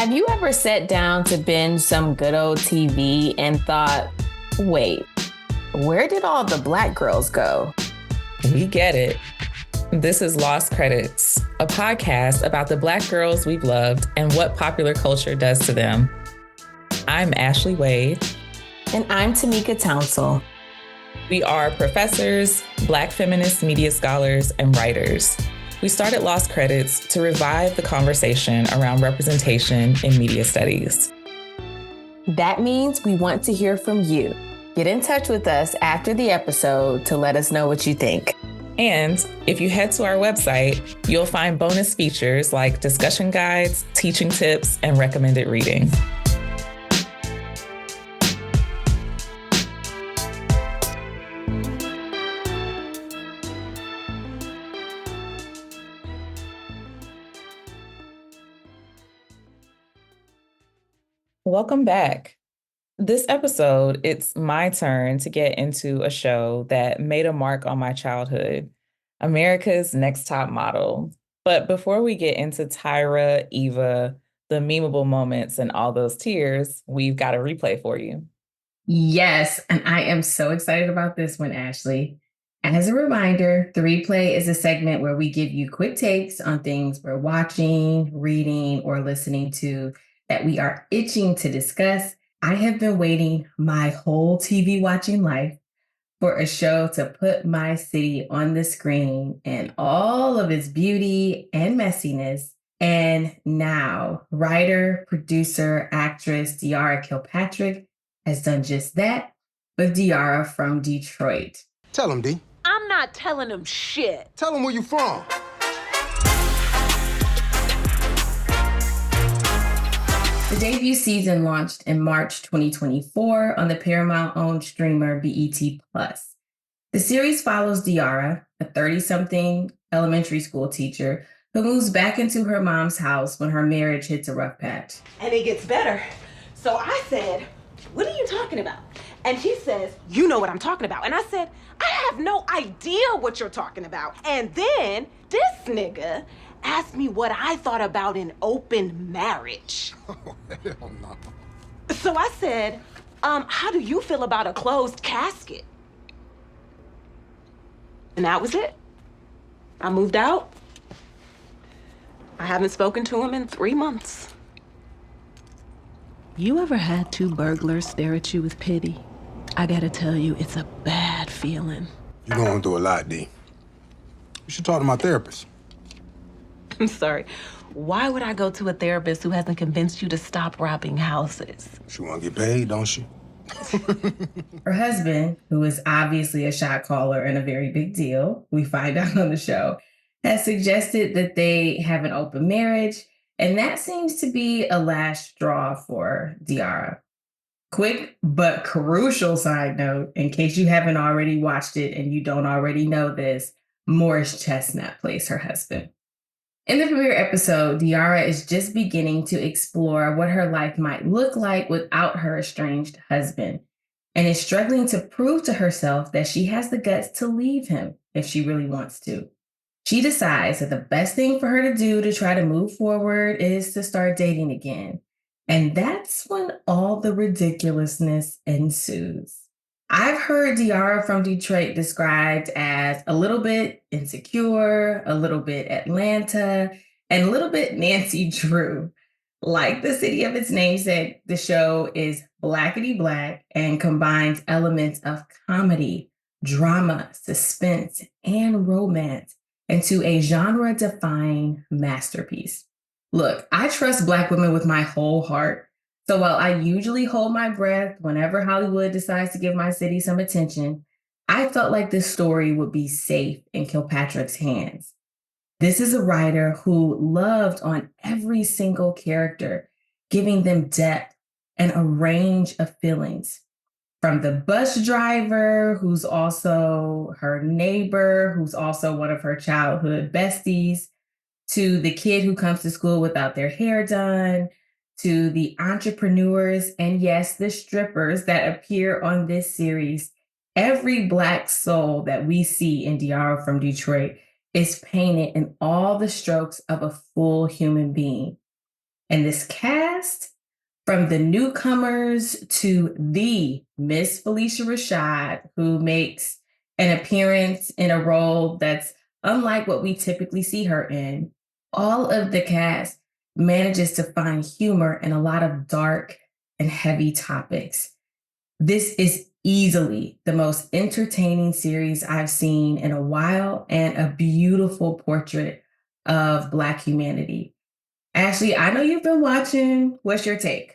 Have you ever sat down to binge some good old TV and thought, wait, where did all the Black girls go? We get it. This is Lost Credits, a podcast about the Black girls we've loved and what popular culture does to them. I'm Ashleigh Wade. And I'm Tamika Townsell. We are professors, Black feminist media scholars, and writers. We started Lost Credits to revive the conversation around representation in media studies. That means we want to hear from you. Get in touch with us after the episode to let us know what you think. And if you head to our website, you'll find bonus features like discussion guides, teaching tips, and recommended reading. Welcome back. This episode, it's my turn to get into a show that made a mark on my childhood, America's Next Top Model. But before we get into Tyra, Eva, the memeable moments, and all those tears, we've got a replay for you. Yes, and I am so excited about this one, Ashleigh. As a reminder, the replay is a segment where we give you quick takes on things we're watching, reading, or listening to that we are itching to discuss. I have been waiting my whole TV watching life for a show to put my city on the screen in all of its beauty and messiness. And now, writer, producer, actress Diarra Kilpatrick has done just that with Diarra from Detroit. Tell him, D. I'm not telling him shit. Tell him where you from. The debut season launched in March 2024 on the Paramount-owned streamer BET+. The series follows Diarra, a 30-something elementary school teacher who moves back into her mom's house when her marriage hits a rough patch. And it gets better. So I said, what are you talking about? And she says, you know what I'm talking about. And I said, I have no idea what you're talking about. And then this nigga asked me what I thought about an open marriage. Oh, hell no. So I said, how do you feel about a closed casket? And that was it. I moved out. I haven't spoken to him in 3 months. You ever had two burglars stare at you with pity? I gotta tell you, it's a bad feeling. You're going through a lot, D. You should talk to my therapist. I'm sorry. Why would I go to a therapist who hasn't convinced you to stop robbing houses? She want to get paid, don't she? Her husband, who is obviously a shot caller and a very big deal, we find out on the show, has suggested that they have an open marriage, and that seems to be a last straw for Diarra. Quick but crucial side note, in case you haven't already watched it and you don't already know this, Morris Chestnut plays her husband. In the premiere episode, Diarra is just beginning to explore what her life might look like without her estranged husband, and is struggling to prove to herself that she has the guts to leave him if she really wants to. She decides that the best thing for her to do to try to move forward is to start dating again. And that's when all the ridiculousness ensues. I've heard Diarra from Detroit described as a little bit insecure, a little bit Atlanta, and a little bit Nancy Drew. Like the city of its namesake, the show is blackety black and combines elements of comedy, drama, suspense, and romance into a genre-defying masterpiece. Look, I trust Black women with my whole heart. So while I usually hold my breath whenever Hollywood decides to give my city some attention, I felt like this story would be safe in Kilpatrick's hands. This is a writer who loved on every single character, giving them depth and a range of feelings. From the bus driver, who's also her neighbor, who's also one of her childhood besties, to the kid who comes to school without their hair done, to the entrepreneurs, and yes, the strippers that appear on this series. Every Black soul that we see in Diarra from Detroit is painted in all the strokes of a full human being. And this cast, from the newcomers to the Miss Felicia Rashad, who makes an appearance in a role that's unlike what we typically see her in, all of the cast manages to find humor in a lot of dark and heavy topics. This is easily the most entertaining series I've seen in a while and a beautiful portrait of Black humanity. Ashleigh, I know you've been watching. What's your take?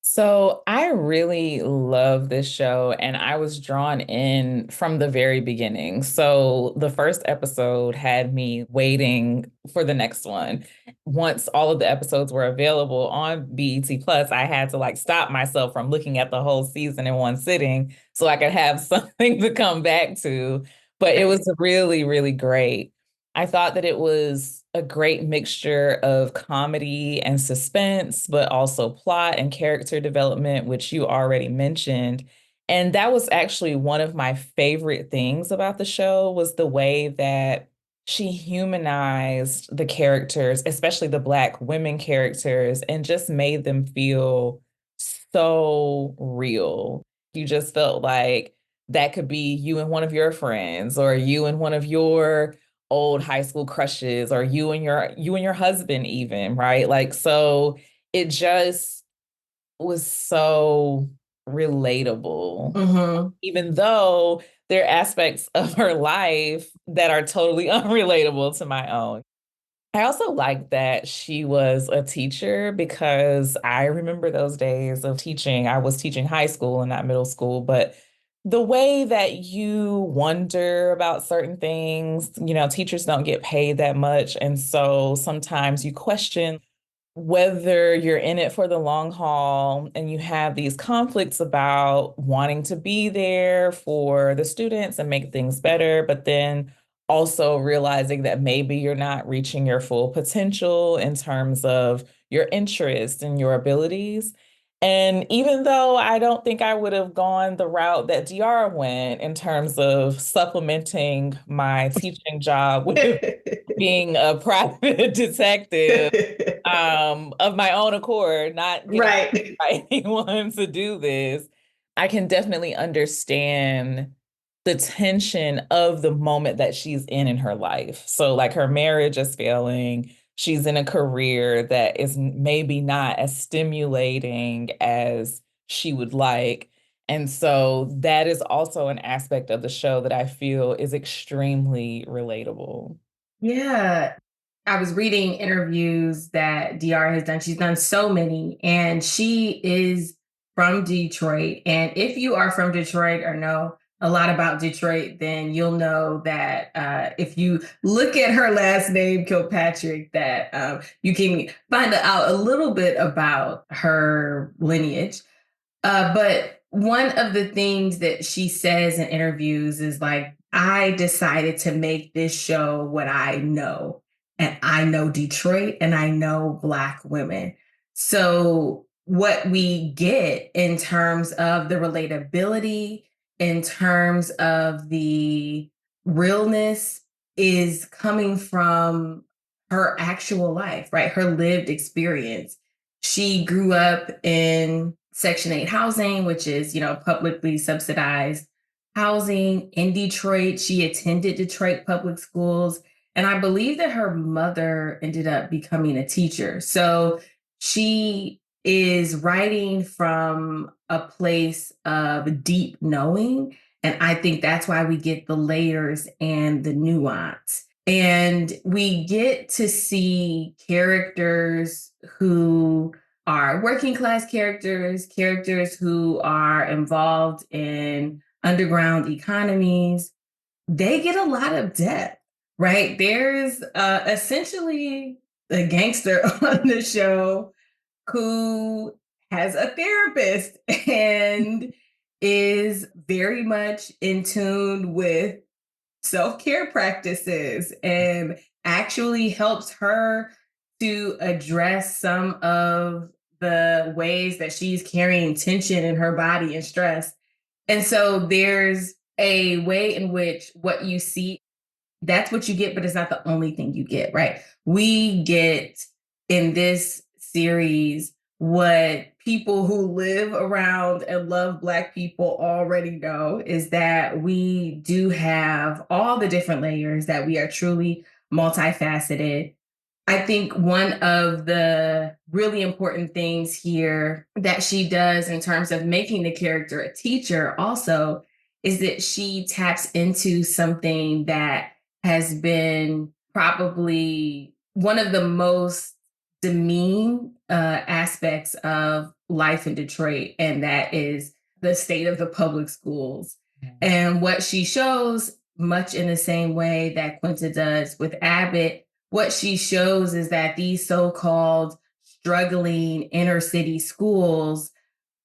So I really love this show, and I was drawn in from the very beginning. So the first episode had me waiting for the next one. Once all of the episodes were available on BET Plus, I had to stop myself from looking at the whole season in one sitting so I could have something to come back to. But it was really, really great. I thought that it was a great mixture of comedy and suspense, but also plot and character development, which you already mentioned. And that was actually one of my favorite things about the show was the way that she humanized the characters, especially the Black women characters, and just made them feel so real. You just felt like that could be you and one of your friends, or you and one of your old high school crushes, or you and your husband even, right? So it just was so relatable. Mm-hmm. Even though there are aspects of her life that are totally unrelatable to my own. I also like that she was a teacher because I remember those days of teaching. I was teaching high school and not middle school, but the way that you wonder about certain things, teachers don't get paid that much. And so sometimes you question whether you're in it for the long haul and you have these conflicts about wanting to be there for the students and make things better, but then also realizing that maybe you're not reaching your full potential in terms of your interest and your abilities. And even though I don't think I would have gone the route that DR went in terms of supplementing my teaching job with being a private detective, of my own accord, not getting Right. by anyone to do this, I can definitely understand the tension of the moment that she's in her life. So, her marriage is failing. She's in a career that is maybe not as stimulating as she would like. And so that is also an aspect of the show that I feel is extremely relatable. Yeah. I was reading interviews that DR has done. She's done so many, and she is from Detroit. And if you are from Detroit or know a lot about Detroit, then you'll know that if you look at her last name, Kilpatrick, that you can find out a little bit about her lineage. But one of the things that she says in interviews is I decided to make this show what I know. And I know Detroit and I know Black women. So, what we get in terms of the relatability, in terms of the realness, is coming from her actual life, right? Her lived experience. She grew up in Section 8 housing, which is, publicly subsidized housing in Detroit. She attended Detroit public schools. And I believe that her mother ended up becoming a teacher. So she is writing from a place of deep knowing. And I think that's why we get the layers and the nuance. And we get to see characters who are working class characters who are involved in underground economies. They get a lot of depth, right? There's essentially a gangster on the show who has a therapist and is very much in tune with self-care practices and actually helps her to address some of the ways that she's carrying tension in her body and stress. And so there's a way in which what you see, that's what you get, but it's not the only thing you get, right? We get in this series what people who live around and love Black people already know is that we do have all the different layers, that we are truly multifaceted. I think one of the really important things here that she does in terms of making the character a teacher also is that she taps into something that has been probably one of the most demeaning aspects of life in Detroit, and that is the state of the public schools. And what she shows, much in the same way that Quinta does with Abbott, what she shows is that these so-called struggling inner city schools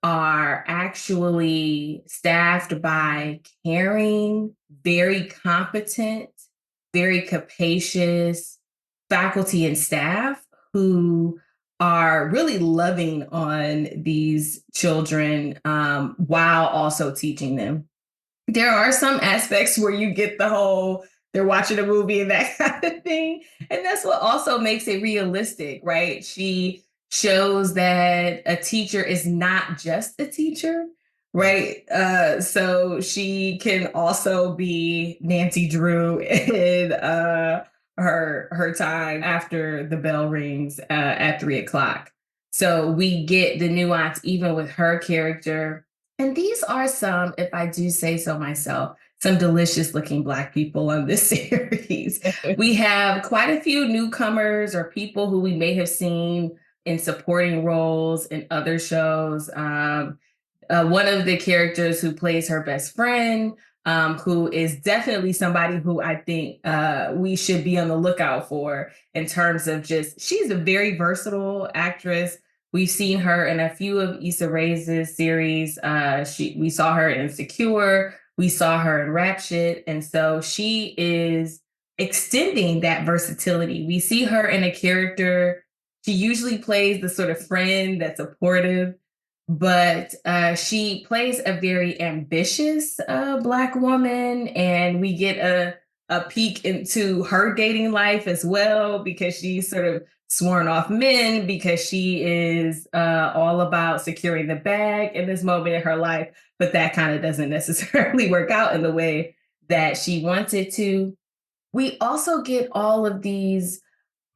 are actually staffed by caring, very competent, very capacious faculty and staff who are really loving on these children while also teaching them. There are some aspects where you get the whole they're watching a movie and that kind of thing. And that's what also makes it realistic, right? She shows that a teacher is not just a teacher, right? So she can also be Nancy Drew in her time after the bell rings at 3:00. So we get the nuance even with her character. And these are some, if I do say so myself, some delicious looking Black people on this series. We have quite a few newcomers or people who we may have seen in supporting roles in other shows. One of the characters who plays her best friend, who is definitely somebody who I think we should be on the lookout for in terms of she's a very versatile actress. We've seen her in a few of Issa Rae's series. We saw her in Insecure. We saw her in Rap Shit. And so she is extending that versatility. We see her in a character. She usually plays the sort of friend that's supportive, but she plays a very ambitious Black woman. And we get a peek into her dating life as well, because she's sort of sworn off men because she is all about securing the bag in this moment in her life. But that kind of doesn't necessarily work out in the way that she wants it to. We also get all of these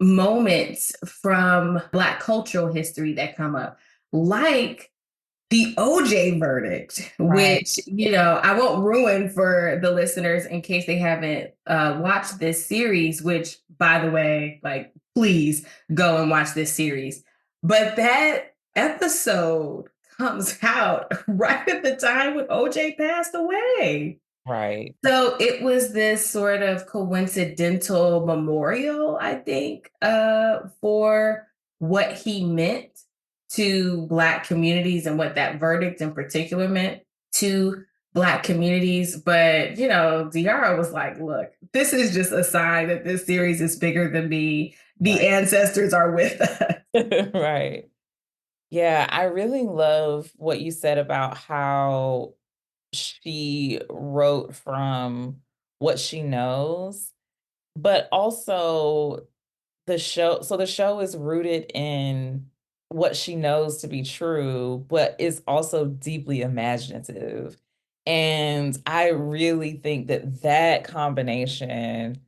moments from Black cultural history that come up, like the OJ verdict, Right. which, I won't ruin for the listeners in case they haven't watched this series, which, by the way, please go and watch this series. But that episode comes out right at the time when OJ passed away. Right. So it was this sort of coincidental memorial, I think, for what he meant to Black communities and what that verdict in particular meant to Black communities. But, Diara was like, look, this is just a sign that this series is bigger than me. The ancestors are with us. Right. Yeah, I really love what you said about how she wrote from what she knows, but also the show is rooted in what she knows to be true, but is also deeply imaginative. And I really think that combination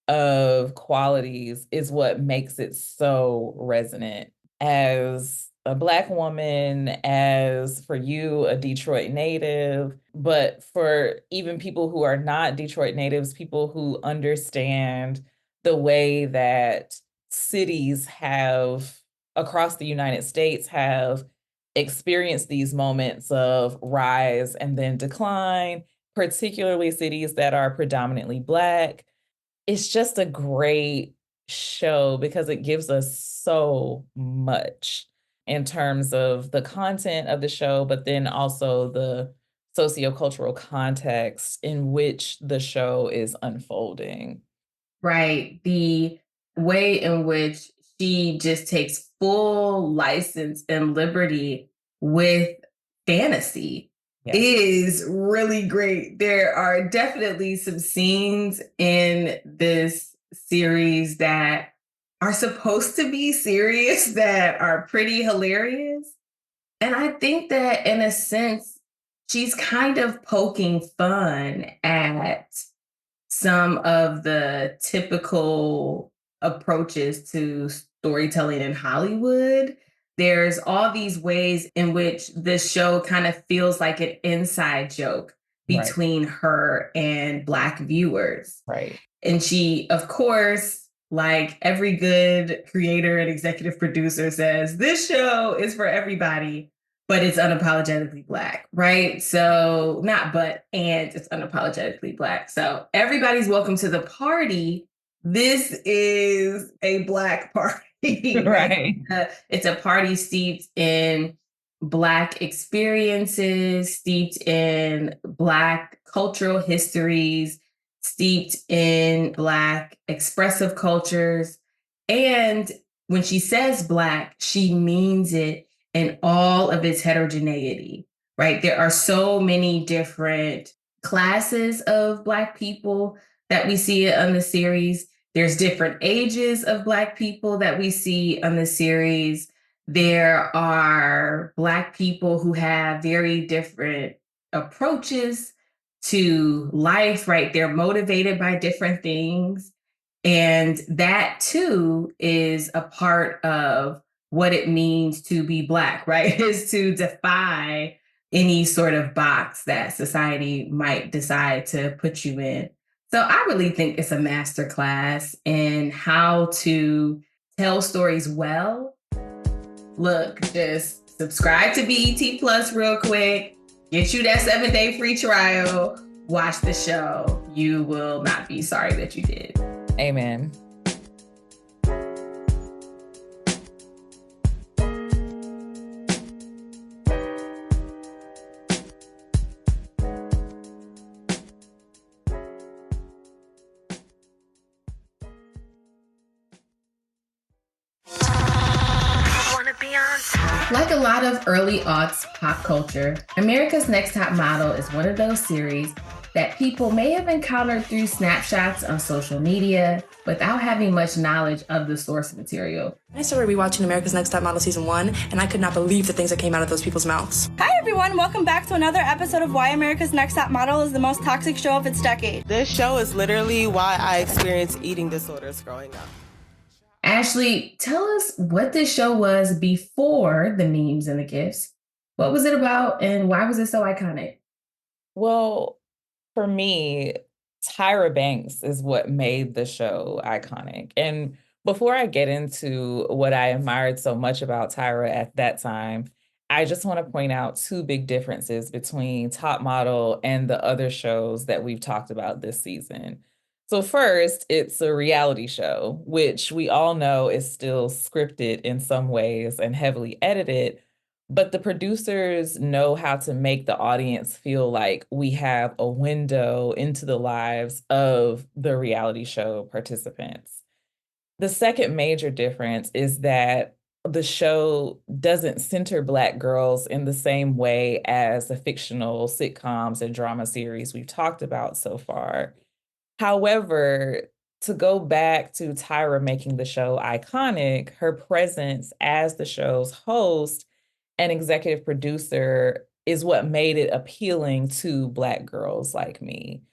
of qualities is what makes it so resonant. As a Black woman, as for you, a Detroit native, but for even people who are not Detroit natives, people who understand the way that cities have across the United States have experienced these moments of rise and then decline, particularly cities that are predominantly Black. It's just a great show because it gives us so much in terms of the content of the show, but then also the sociocultural context in which the show is unfolding. Right. The way in which she just takes full license and liberty with fantasy is really great. There are definitely some scenes in this series that are supposed to be serious that are pretty hilarious. And I think that in a sense, she's kind of poking fun at some of the typical approaches to storytelling in Hollywood. There's all these ways in which this show kind of feels like an inside joke between her and Black viewers. Right. And she, of course, like every good creator and executive producer says, this show is for everybody, but it's unapologetically Black, right? So and it's unapologetically Black. So everybody's welcome to the party. This is a Black party. Right. It's a party steeped in Black experiences, steeped in Black cultural histories, steeped in Black expressive cultures. And when she says Black, she means it in all of its heterogeneity, right? There are so many different classes of Black people that we see on the series. There's different ages of Black people that we see on the series. There are Black people who have very different approaches to life, right? They're motivated by different things. And that too is a part of what it means to be Black, right? Is to defy any sort of box that society might decide to put you in. So I really think it's a masterclass in how to tell stories well. Look, just subscribe to BET Plus real quick. Get you that 7-day free trial. Watch the show. You will not be sorry that you did. Amen. Like a lot of early aughts pop culture, America's Next Top Model is one of those series that people may have encountered through snapshots on social media without having much knowledge of the source material. I started rewatching America's Next Top Model Season 1, and I could not believe the things that came out of those people's mouths. Hi everyone, welcome back to another episode of Why America's Next Top Model is the most toxic show of its decade. This show is literally why I experienced eating disorders growing up. Ashleigh, tell us what this show was before the memes and the gifs. What was it about and why was it so iconic? Well, for me, Tyra Banks is what made the show iconic. And before I get into what I admired so much about Tyra at that time, I just want to point out two big differences between Top Model and the other shows that we've talked about this season. So first, it's a reality show, which we all know is still scripted in some ways and heavily edited, but the producers know how to make the audience feel like we have a window into the lives of the reality show participants. The second major difference is that the show doesn't center Black girls in the same way as the fictional sitcoms and drama series we've talked about so far. However, to go back to Tyra making the show iconic, her presence as the show's host and executive producer is what made it appealing to Black girls like me.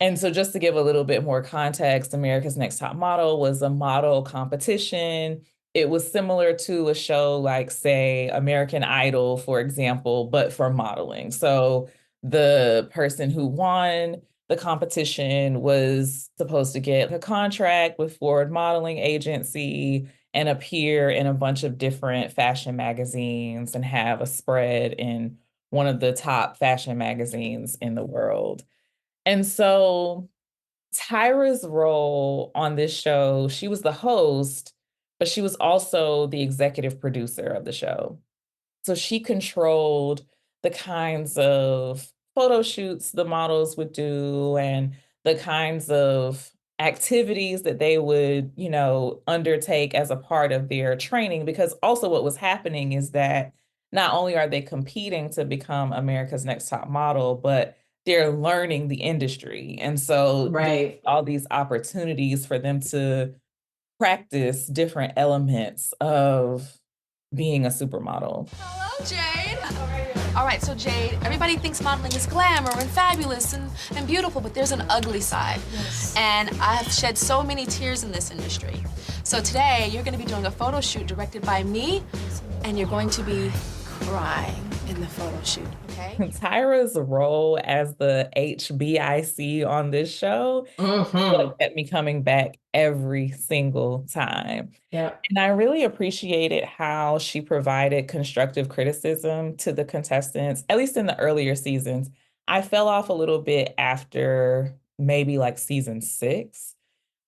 And so just to give a little bit more context, America's Next Top Model was a model competition. It was similar to a show like, say, American Idol, for example, but for modeling. So the person who won the competition was supposed to get a contract with Ford Modeling Agency and appear in a bunch of different fashion magazines and have a spread in one of the top fashion magazines in the world. And so Tyra's role on this show, she was the host, but she was also the executive producer of the show. So she controlled the kinds of photo shoots the models would do and the kinds of activities that they would, undertake as a part of their training. Because also what was happening is that not only are they competing to become America's Next Top Model, but they're learning the industry. And so right, all these opportunities for them to practice different elements of being a supermodel. Hello, Jade. All right, so Jade, everybody thinks modeling is glamour and fabulous and beautiful, but there's an ugly side. Yes. And I have shed so many tears in this industry. So today, you're gonna be doing a photo shoot directed by me, and you're going to be crying in the photo shoot, okay? Tyra's role as the HBIC on this show kept me coming back every single time. Yeah. And I really appreciated how she provided constructive criticism to the contestants, at least in the earlier seasons. I fell off a little bit after maybe like season 6.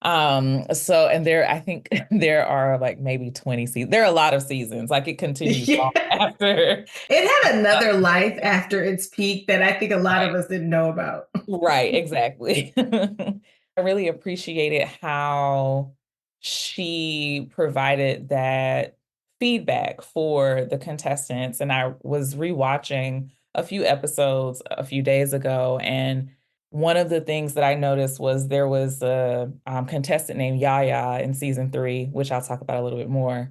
And I think there are like maybe 20 seasons. There are a lot of seasons. Like it continues on after. It had another life after its peak that I think a lot of us didn't know about. Right, exactly. I really appreciated how she provided that feedback for the contestants. And I was rewatching a few episodes a few days ago, and one of the things that I noticed was there was a contestant named Yaya in season 3, which I'll talk about a little bit more.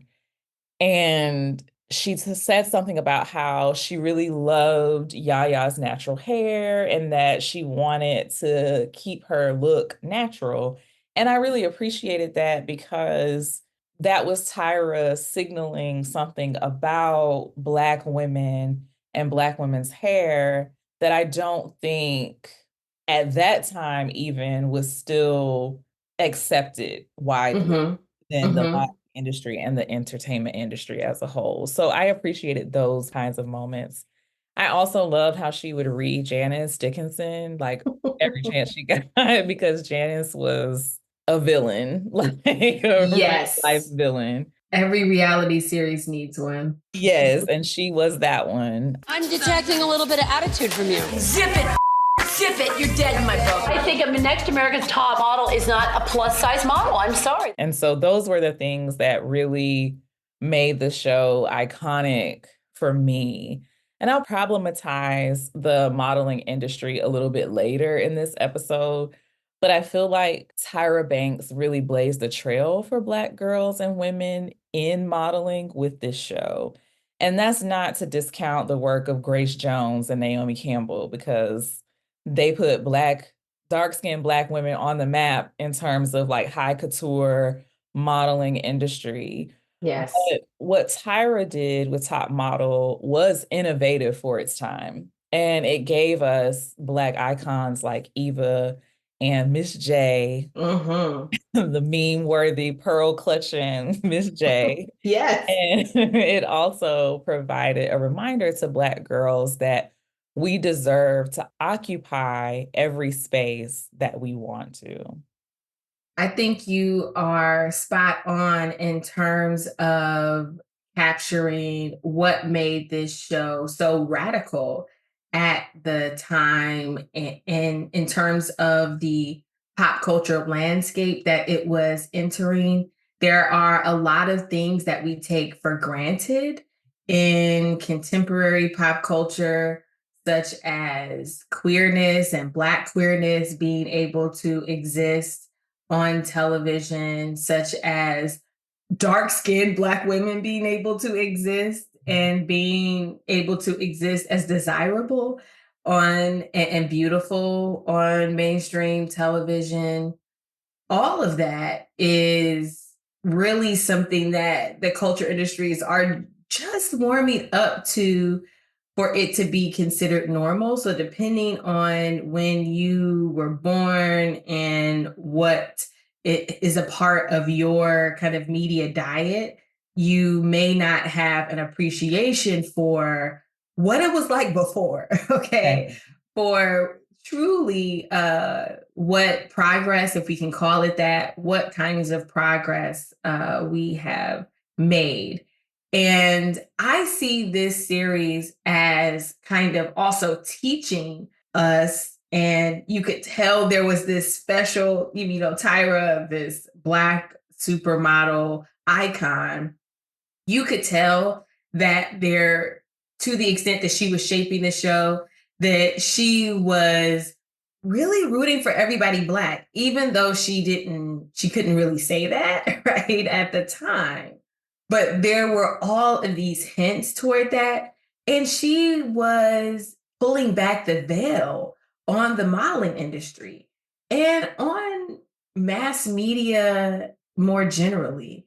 And she said something about how she really loved Yaya's natural hair and that she wanted to keep her look natural. And I really appreciated that because that was Tyra signaling something about Black women and Black women's hair that I don't think at that time even was still accepted widely in the Black industry and the entertainment industry as a whole. So I appreciated those kinds of moments. I also loved how she would read Janice Dickinson like every chance she got because Janice was a villain, like a Yes. real life villain. Every reality series needs one. Yes, and she was that one. I'm detecting a little bit of attitude from you. Zip it! Zip it! You're dead in my book. I think Next America's Top Model is not a plus-size model. I'm sorry. And so those were the things that really made the show iconic for me. And I'll problematize the modeling industry a little bit later in this episode. But I feel like Tyra Banks really blazed the trail for Black girls and women in modeling with this show. And that's not to discount the work of Grace Jones and Naomi Campbell, because they put dark-skinned Black women on the map in terms of like high couture modeling industry. Yes. But what Tyra did with Top Model was innovative for its time. And it gave us Black icons like Eva and Miss J, the meme-worthy pearl-clutching Miss J. Yes. And it also provided a reminder to Black girls that we deserve to occupy every space that we want to. I think you are spot on in terms of capturing what made this show so radical at the time and in terms of the pop culture landscape that it was entering. There are a lot of things that we take for granted in contemporary pop culture, such as queerness and Black queerness being able to exist on television, such as dark-skinned Black women being able to exist and being able to exist as desirable and beautiful on mainstream television. All of that is really something that the culture industries are just warming up to for it to be considered normal. So depending on when you were born and what it is a part of your kind of media diet, you may not have an appreciation for what it was like before, okay? For truly what progress, if we can call it that, what kinds of progress we have made. And I see this series as kind of also teaching us, and you could tell there was this special, Tyra, this Black supermodel icon. You could tell that to the extent that she was shaping the show, that she was really rooting for everybody Black, even though she couldn't really say that, right, at the time. But there were all of these hints toward that. And she was pulling back the veil on the modeling industry and on mass media more generally.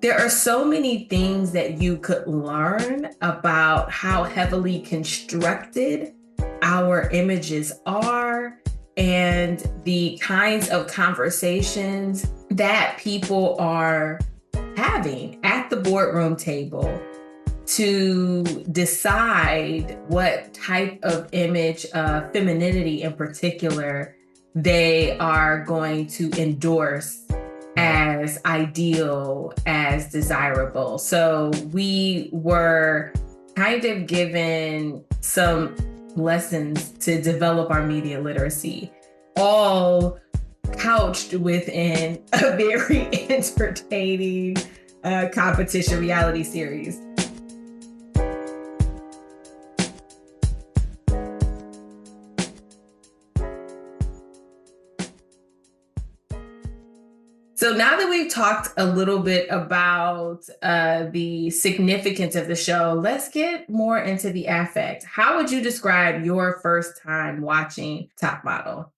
There are so many things that you could learn about how heavily constructed our images are and the kinds of conversations that people are having at the boardroom table to decide what type of image of femininity in particular they are going to endorse as ideal, as desirable. So we were kind of given some lessons to develop our media literacy, all couched within a very entertaining competition reality series. So now that we've talked a little bit about the significance of the show, let's get more into the affect. How would you describe your first time watching Top Model?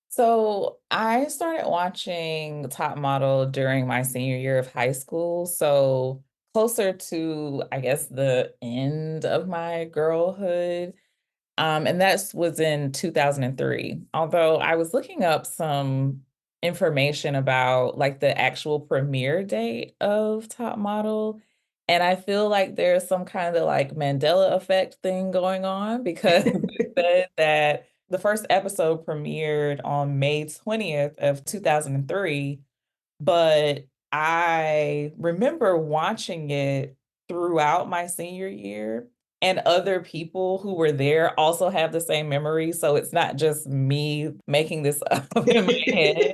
So I started watching Top Model during my senior year of high school. So closer to, I guess, the end of my girlhood. And that was in 2003. Although I was looking up some information about like the actual premiere date of Top Model. And I feel like there's some kind of like Mandela effect thing going on because it said that the first episode premiered on May 20th of 2003, but I remember watching it throughout my senior year, and other people who were there also have the same memory. So it's not just me making this up in my head.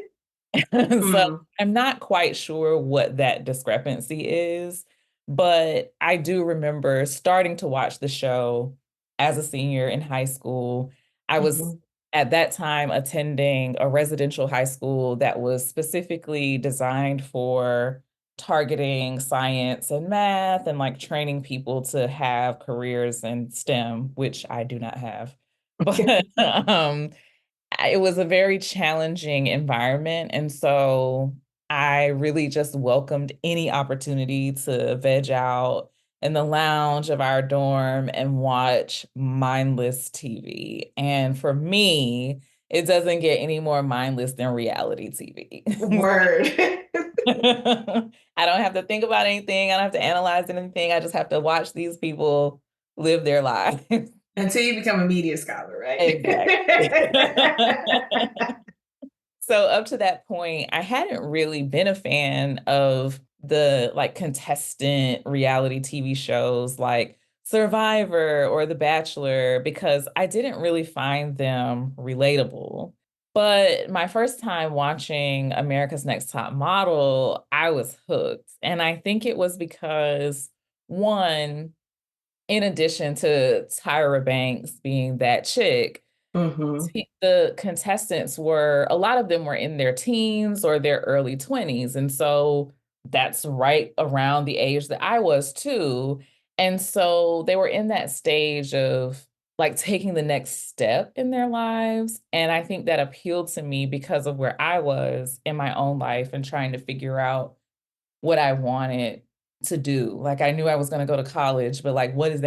So I'm not quite sure what that discrepancy is, but I do remember starting to watch the show as a senior in high school. I was at that time attending a residential high school that was specifically designed for targeting science and math and like training people to have careers in STEM, which I do not have. But it was a very challenging environment. And so I really just welcomed any opportunity to veg out in the lounge of our dorm and watch mindless TV. And for me, it doesn't get any more mindless than reality TV. Word. I don't have to think about anything. I don't have to analyze anything. I just have to watch these people live their lives. Until you become a media scholar, right? Exactly. So up to that point, I hadn't really been a fan of the like contestant reality TV shows like Survivor or The Bachelor because I didn't really find them relatable. But my first time watching America's Next Top Model, I was hooked. And I think it was because, one, in addition to Tyra Banks being that chick, the contestants were, a lot of them were in their teens or their early 20s. And so that's right around the age that I was too. And so they were in that stage of like taking the next step in their lives. And I think that appealed to me because of where I was in my own life and trying to figure out what I wanted to do. Like I knew I was going to go to college, but like, what did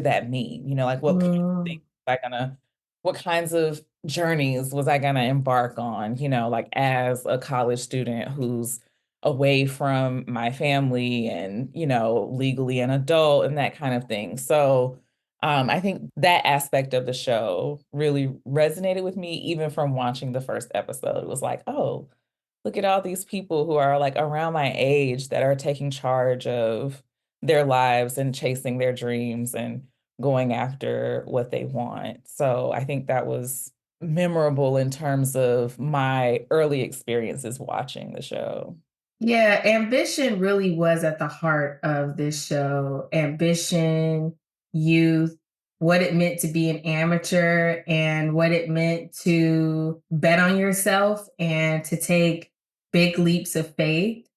that mean? You know, like what kind of things was I gonna, what kinds of journeys was I gonna embark on, you know, like as a college student who's away from my family and, you know, legally an adult and that kind of thing. So I think that aspect of the show really resonated with me, even from watching the first episode. It was like, oh, look at all these people who are like around my age that are taking charge of their lives and chasing their dreams and going after what they want. So I think that was memorable in terms of my early experiences watching the show. Yeah, ambition really was at the heart of this show. Ambition, youth, what it meant to be an amateur and what it meant to bet on yourself and to take big leaps of faith.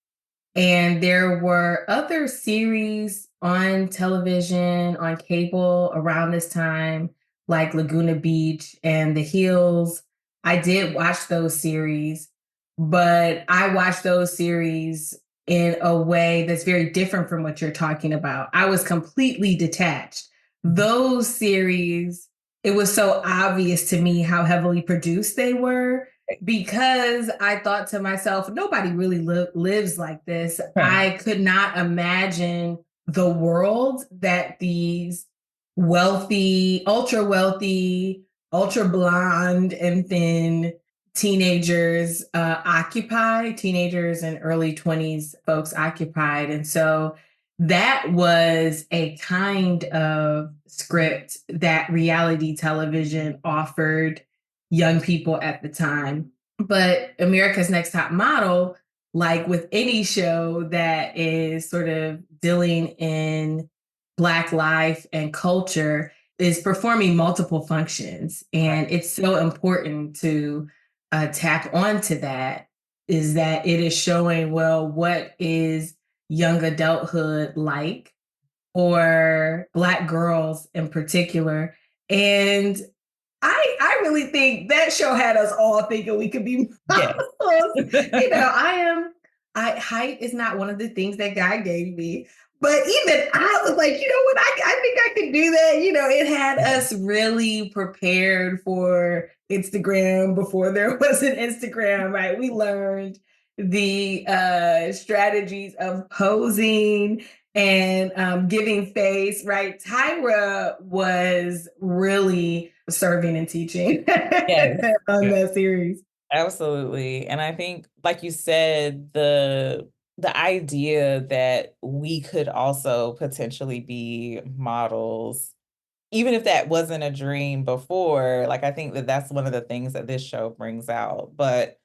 And there were other series on television, on cable around this time, like Laguna Beach and The Hills. I did watch those series, but I watched those series in a way that's very different from what you're talking about. I was completely detached. Those series, it was so obvious to me how heavily produced they were because I thought to myself, nobody really lives like this. I could not imagine the world that these wealthy, ultra blonde and thin teenagers teenagers and early 20s folks occupied. And so that was a kind of script that reality television offered young people at the time. But America's Next Top Model, like with any show that is sort of dealing in Black life and culture, is performing multiple functions. And it's so important to tap onto that, is that it is showing, well, what is young adulthood like for Black girls in particular. And I really think that show had us all thinking we could be models. Height is not one of the things that God gave me. But even I was like, you know what, I think I could do that. It had us really prepared for Instagram before there was an Instagram, right? We learned the strategies of posing and giving face, right? Tyra was really serving and teaching on that series. Absolutely. And I think, like you said, the idea that we could also potentially be models, even if that wasn't a dream before, like, I think that that's one of the things that this show brings out. But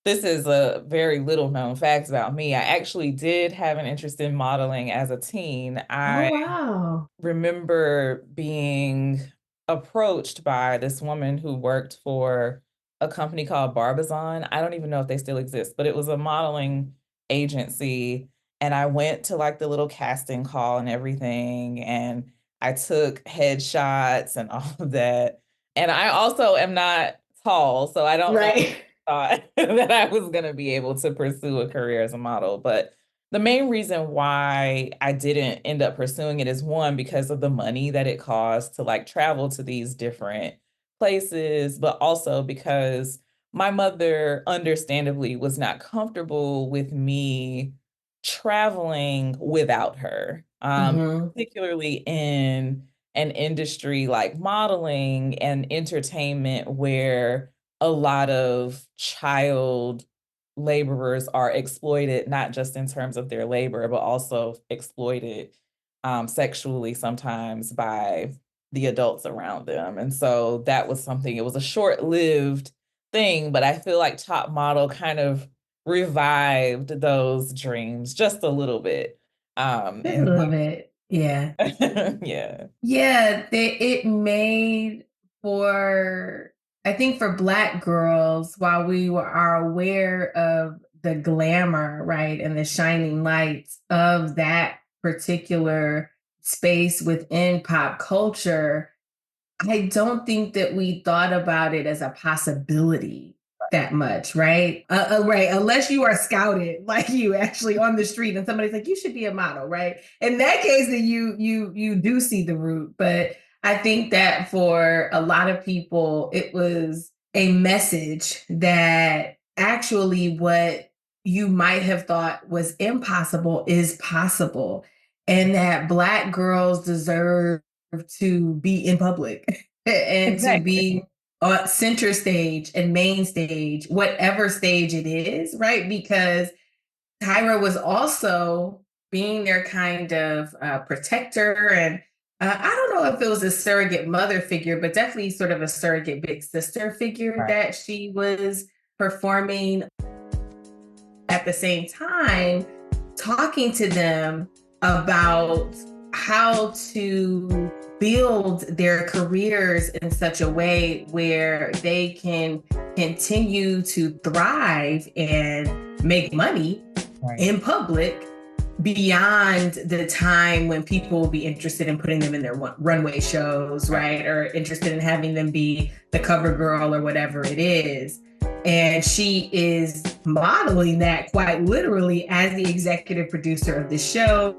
this is a very little known fact about me. I actually did have an interest in modeling as a teen. I wow. remember being approached by this woman who worked for a company called Barbizon. I don't even know if they still exist, but it was a modeling agency. And I went to like the little casting call and everything. And I took headshots and all of that. And I also am not tall, so I don't know thought that I was going to be able to pursue a career as a model. But the main reason why I didn't end up pursuing it is, one, because of the money that it costs to like travel to these different places, but also because my mother understandably was not comfortable with me traveling without her, particularly in an industry like modeling and entertainment where a lot of child laborers are exploited, not just in terms of their labor, but also exploited sexually sometimes by the adults around them. And so that was something, it was a short-lived thing, but I feel like Top Model kind of revived those dreams just a little bit. A little bit. Yeah. Yeah. Yeah, it made for, I think for Black girls, while we are aware of the glamour, right, and the shining lights of that particular space within pop culture, I don't think that we thought about it as a possibility that much, right? Right. Unless you are scouted, like you actually on the street, and somebody's like, "You should be a model," right? In that case, then you do see the route. But I think that for a lot of people, it was a message that actually what you might have thought was impossible is possible, and that Black girls deserve to be in public and to be on center stage and main stage, whatever stage it is, right? Because Tyra was also being their kind of protector. And I don't know if it was a surrogate mother figure, but definitely sort of a surrogate big sister figure that she was performing. At the same time, talking to them about how to build their careers in such a way where they can continue to thrive and make money in public beyond the time when people will be interested in putting them in their runway shows, right? Or interested in having them be the cover girl or whatever it is. And she is modeling that quite literally as the executive producer of the show.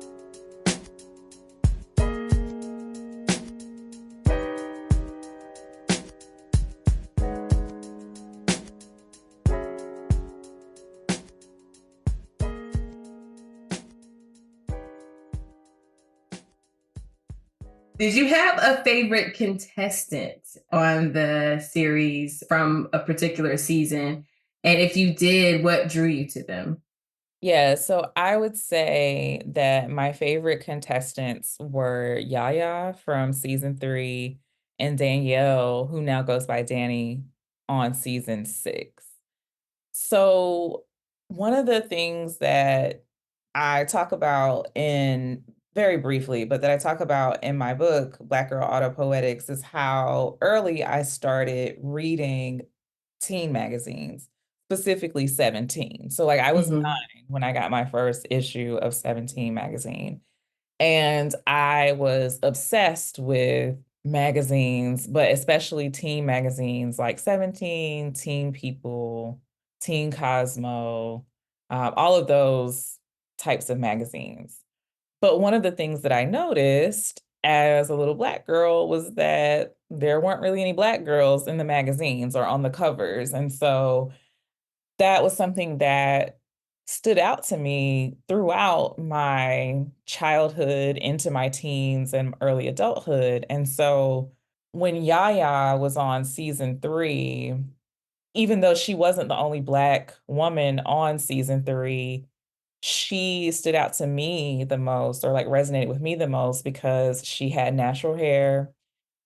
Did you have a favorite contestant on the series from a particular season? And if you did, what drew you to them? Yeah, so I would say that my favorite contestants were Yaya from season 3 and Danielle, who now goes by Danny, on season 6. So one of the things that I talk about in very briefly, but that I talk about in my book, Black Girl Autopoetics, is how early I started reading teen magazines, specifically 17. So like I was 9 when I got my first issue of 17 magazine. And I was obsessed with magazines, but especially teen magazines like 17, Teen People, Teen Cosmo, all of those types of magazines. But one of the things that I noticed as a little Black girl was that there weren't really any Black girls in the magazines or on the covers. And so that was something that stood out to me throughout my childhood into my teens and early adulthood. And so when Yaya was on season 3, even though she wasn't the only Black woman on season 3, she stood out to me the most, or like resonated with me the most, because she had natural hair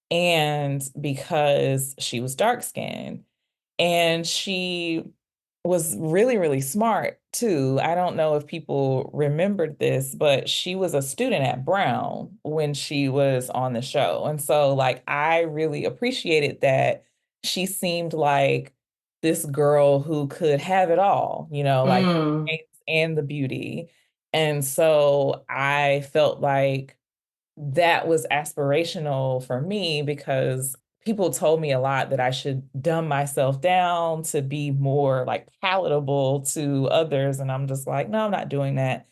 and because she was dark skinned. And she was really, really smart too. I don't know if people remembered this, but she was a student at Brown when she was on the show. And so like I really appreciated that she seemed like this girl who could have it all, you know, like the brains and the beauty. And so I felt like that was aspirational for me because people told me a lot that I should dumb myself down to be more like palatable to others. And I'm just like, no, I'm not doing that.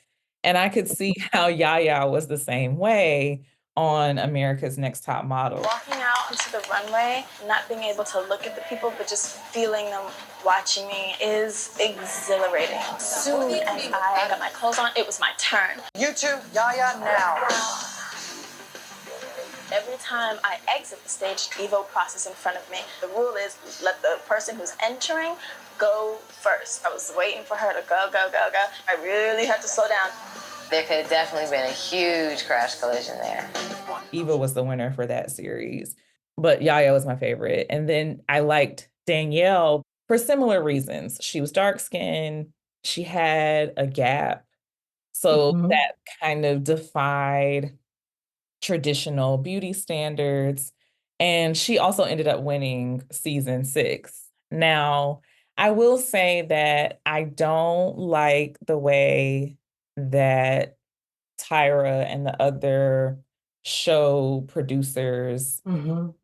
And I could see how Yaya was the same way on America's Next Top Model. Walking out onto the runway, not being able to look at the people, but just feeling them watching me is exhilarating. As soon as I got my clothes on, it was my turn. YouTube, Yaya now. Every time I exit the stage, Evo process in front of me. The rule is let the person who's entering go first. I was waiting for her to go, go, go, go. I really had to slow down. There could have definitely been a huge crash collision there. Evo was the winner for that series, but Yaya was my favorite. And then I liked Danielle for similar reasons. She was dark-skinned. She had a gap. So that kind of defied traditional beauty standards. And she also ended up winning season 6. Now, I will say that I don't like the way that Tyra and the other show producers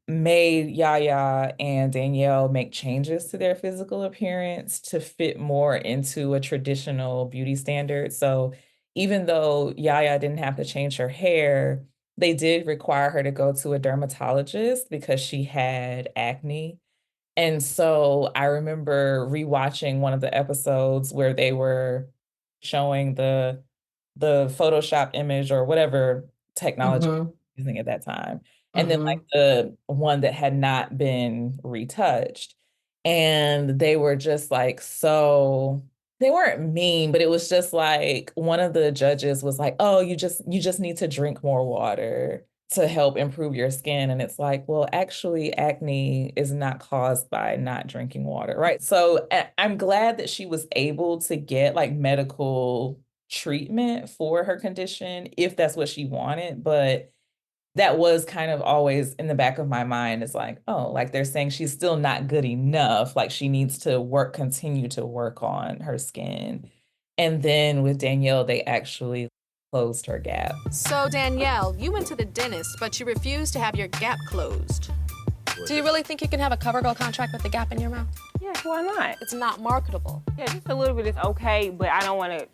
made Yaya and Danielle make changes to their physical appearance to fit more into a traditional beauty standard. So even though Yaya didn't have to change her hair, they did require her to go to a dermatologist because she had acne. And so I remember rewatching one of the episodes where they were showing the Photoshop image or whatever technology using at that time. And then like the one that had not been retouched. And they were just like, so they weren't mean, but it was just like one of the judges was like, oh, you just need to drink more water to help improve your skin. And it's like, well, actually acne is not caused by not drinking water, right? So I'm glad that she was able to get like medical treatment for her condition if that's what she wanted. But that was kind of always in the back of my mind, is like, oh, like they're saying she's still not good enough. Like she needs to continue to work on her skin. And then with Danielle, they actually closed her gap. So Danielle, you went to the dentist, but you refused to have your gap closed. Do you really think you can have a CoverGirl contract with a gap in your mouth? Yeah, why not? It's not marketable. Yeah, just a little bit is okay, but I don't want to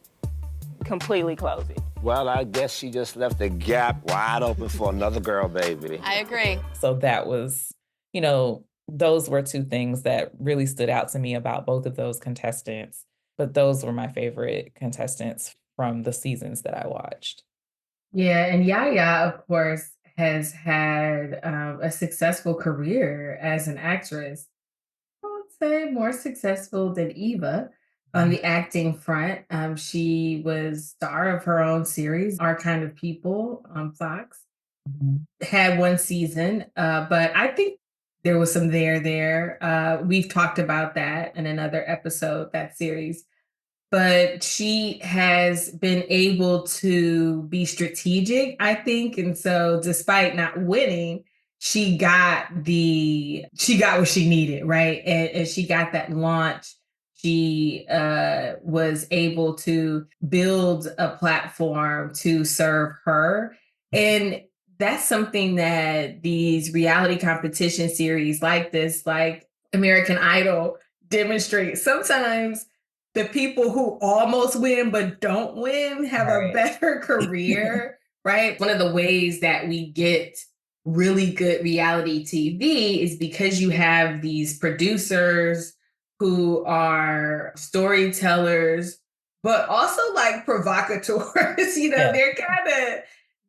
completely close it. Well, I guess she just left the gap wide open for another girl, baby. I agree. So that was, you know, those were two things that really stood out to me about both of those contestants. But those were my favorite contestants from the seasons that I watched. Yeah, and Yaya, of course, has had a successful career as an actress. I would say more successful than Eva on the acting front. She was star of her own series, Our Kind of People on Fox. Had one season, but I think there was some there. We've talked about that in another episode, that series. But she has been able to be strategic, I think. And so despite not winning, she got what she needed, right? And she got that launch. She was able to build a platform to serve her. And that's something that these reality competition series like this, like American Idol, demonstrate. Sometimes the people who almost win but don't win have a better career, right? One of the ways that we get really good reality TV is because you have these producers who are storytellers, but also like provocateurs.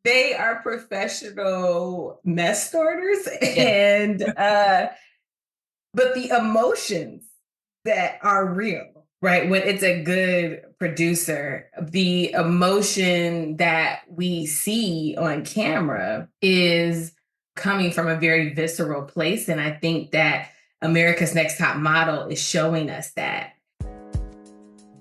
They are professional mess starters. And but the emotions that are real, right? When it's a good producer, the emotion that we see on camera is coming from a very visceral place. And I think that America's Next Top Model is showing us that.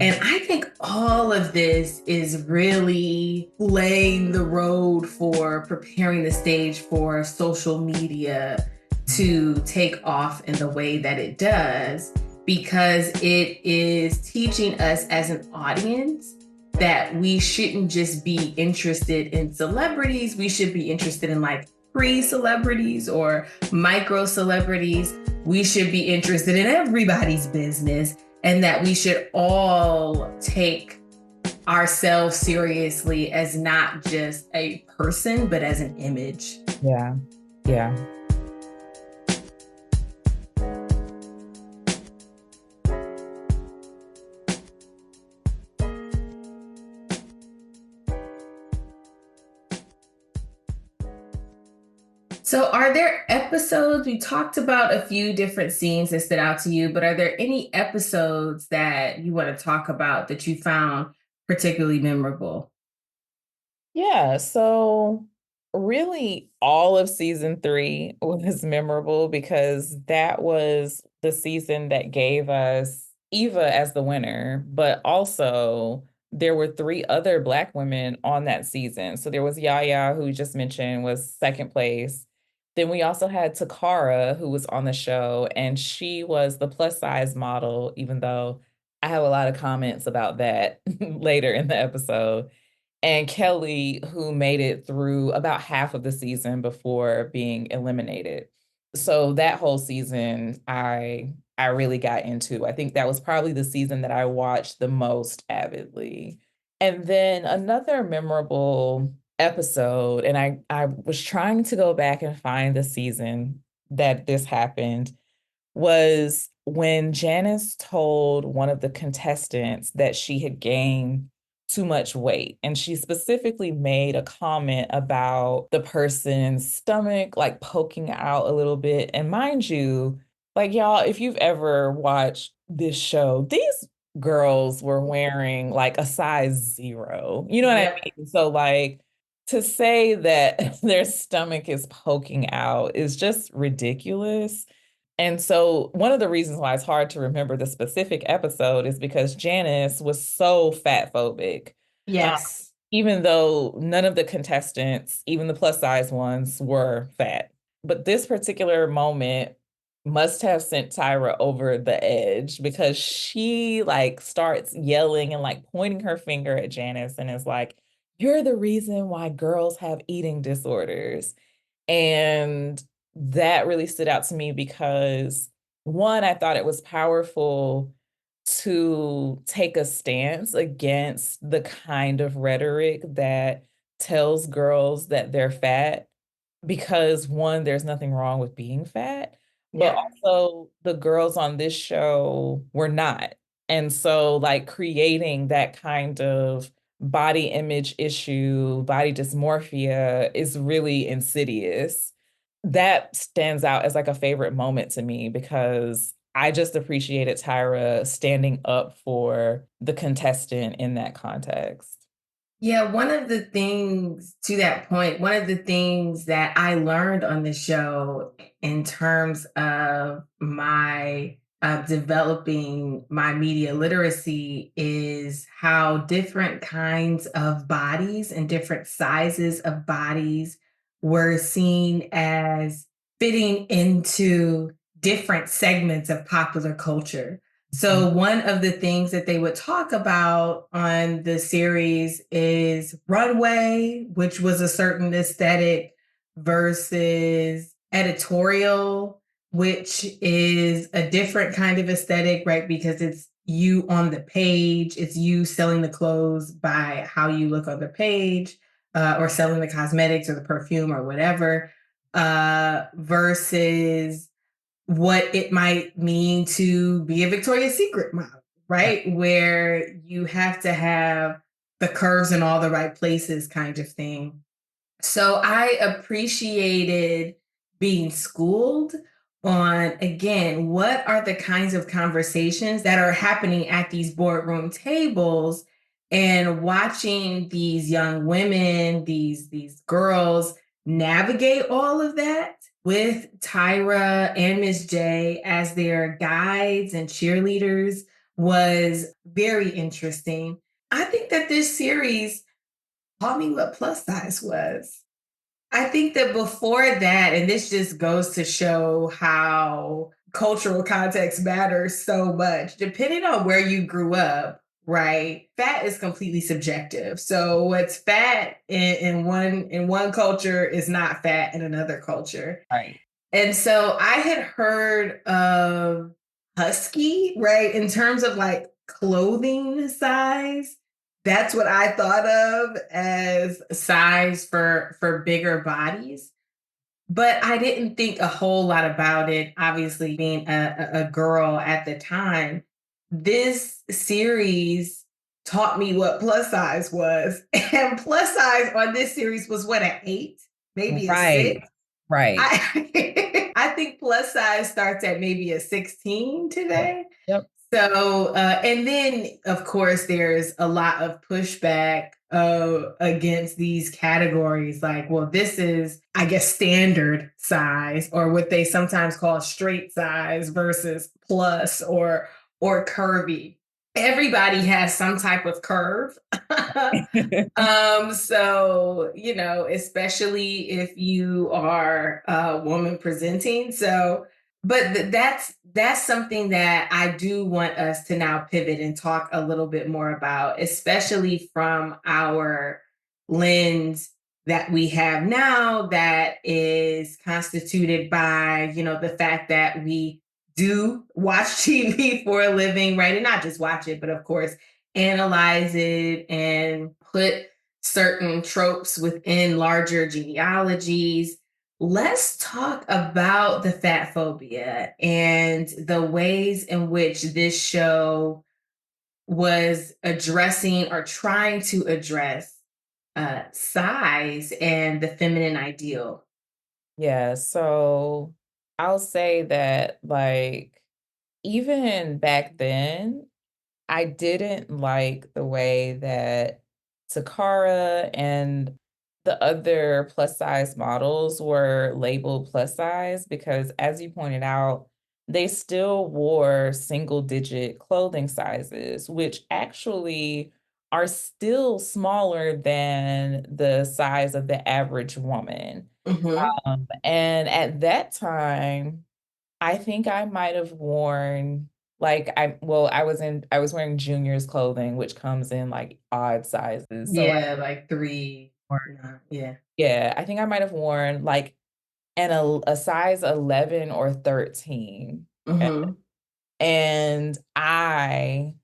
And I think all of this is really laying the road for preparing the stage for social media to take off in the way that it does, because it is teaching us as an audience that we shouldn't just be interested in celebrities. We should be interested in like pre-celebrities or micro celebrities. We should be interested in everybody's business, and that we should all take ourselves seriously as not just a person, but as an image. Yeah. So are there episodes, we talked about a few different scenes that stood out to you, but are there any episodes that you want to talk about that you found particularly memorable? Yeah, so really all of season 3 was memorable because that was the season that gave us Eva as the winner, but also there were 3 other Black women on that season. So there was Yaya, who we just mentioned, was second place. Then we also had Takara, who was on the show, and she was the plus size model, even though I have a lot of comments about that later in the episode. And Kelly, who made it through about half of the season before being eliminated. So that whole season, I really got into. I think that was probably the season that I watched the most avidly. And then another memorable episode, and I was trying to go back and find the season that this happened, was when Janice told one of the contestants that she had gained too much weight. And she specifically made a comment about the person's stomach, like poking out a little bit. And mind you, like y'all, if you've ever watched this show, these girls were wearing like a size 0. You know what I mean? So like to say that their stomach is poking out is just ridiculous. And so one of the reasons why it's hard to remember the specific episode is because Janice was so fat phobic. Yes. even though none of the contestants, even the plus size ones, were fat. But this particular moment must have sent Tyra over the edge because she like starts yelling and like pointing her finger at Janice and is like, "You're the reason why girls have eating disorders." And that really stood out to me because one, I thought it was powerful to take a stance against the kind of rhetoric that tells girls that they're fat because one, there's nothing wrong with being fat, but also the girls on this show were not. And so like creating that kind of body image issue, body dysmorphia is really insidious. That stands out as like a favorite moment to me because I just appreciated Tyra standing up for the contestant in that context. Yeah, one of the things to that point, one of the things that I learned on the show in terms of my developing my media literacy is how different kinds of bodies and different sizes of bodies were seen as fitting into different segments of popular culture. So one of the things that they would talk about on the series is runway, which was a certain aesthetic, versus editorial, which is a different kind of aesthetic, right? Because it's you on the page, it's you selling the clothes by how you look on the page, or selling the cosmetics or the perfume or whatever, versus what it might mean to be a Victoria's Secret model, right? Where you have to have the curves in all the right places kind of thing. So I appreciated being schooled on, again, what are the kinds of conversations that are happening at these boardroom tables and watching these young women, these girls navigate all of that with Tyra and Miss J as their guides and cheerleaders was very interesting. I think that this series taught me what plus size was. I think that before that, and this just goes to show how cultural context matters so much, depending on where you grew up, right? Fat is completely subjective. So what's fat in one culture is not fat in another culture. Right. And so I had heard of husky, right? In terms of like clothing size, that's what I thought of as size for bigger bodies. But I didn't think a whole lot about it, obviously being a girl at the time. This series taught me what plus size was. And plus size on this series was what, an 8, maybe a 6? Right. I think plus size starts at maybe a 16 today. Yep. So, and then of course, there's a lot of pushback against these categories. Like, well, this is, I guess, standard size, or what they sometimes call straight size versus plus or curvy. Everybody has some type of curve. So, you know, especially if you are a woman presenting. So, but that's something that I do want us to now pivot and talk a little bit more about, especially from our lens that we have now that is constituted by, you know, the fact that we do watch TV for a living, right? And not just watch it, but of course, analyze it and put certain tropes within larger genealogies. Let's talk about the fat phobia and the ways in which this show was addressing or trying to address size and the feminine ideal. Yeah, so I'll say that like even back then, I didn't like the way that Takara and the other plus size models were labeled plus size because, as you pointed out, they still wore single digit clothing sizes, which actually are still smaller than the size of the average woman. And at that time, I think I might have worn I was wearing juniors clothing, which comes in like odd sizes. So like 3 or yeah. yeah, I think I might have worn like a size 11 or 13. And I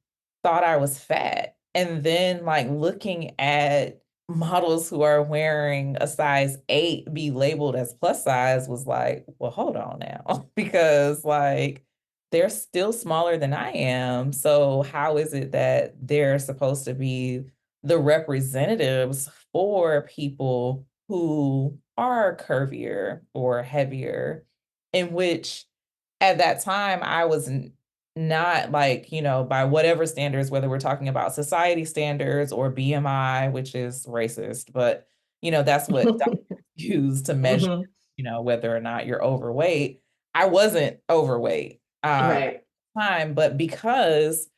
thought I was fat. And then like looking at models who are wearing a size 8 be labeled as plus size was like, well, hold on now, because like they're still smaller than I am. So how is it that they're supposed to be the representatives for people who are curvier or heavier, in which at that time I was not like, by whatever standards, whether we're talking about society standards or BMI, which is racist, but that's what doctors use to measure, whether or not you're overweight. I wasn't overweight at the time, but because,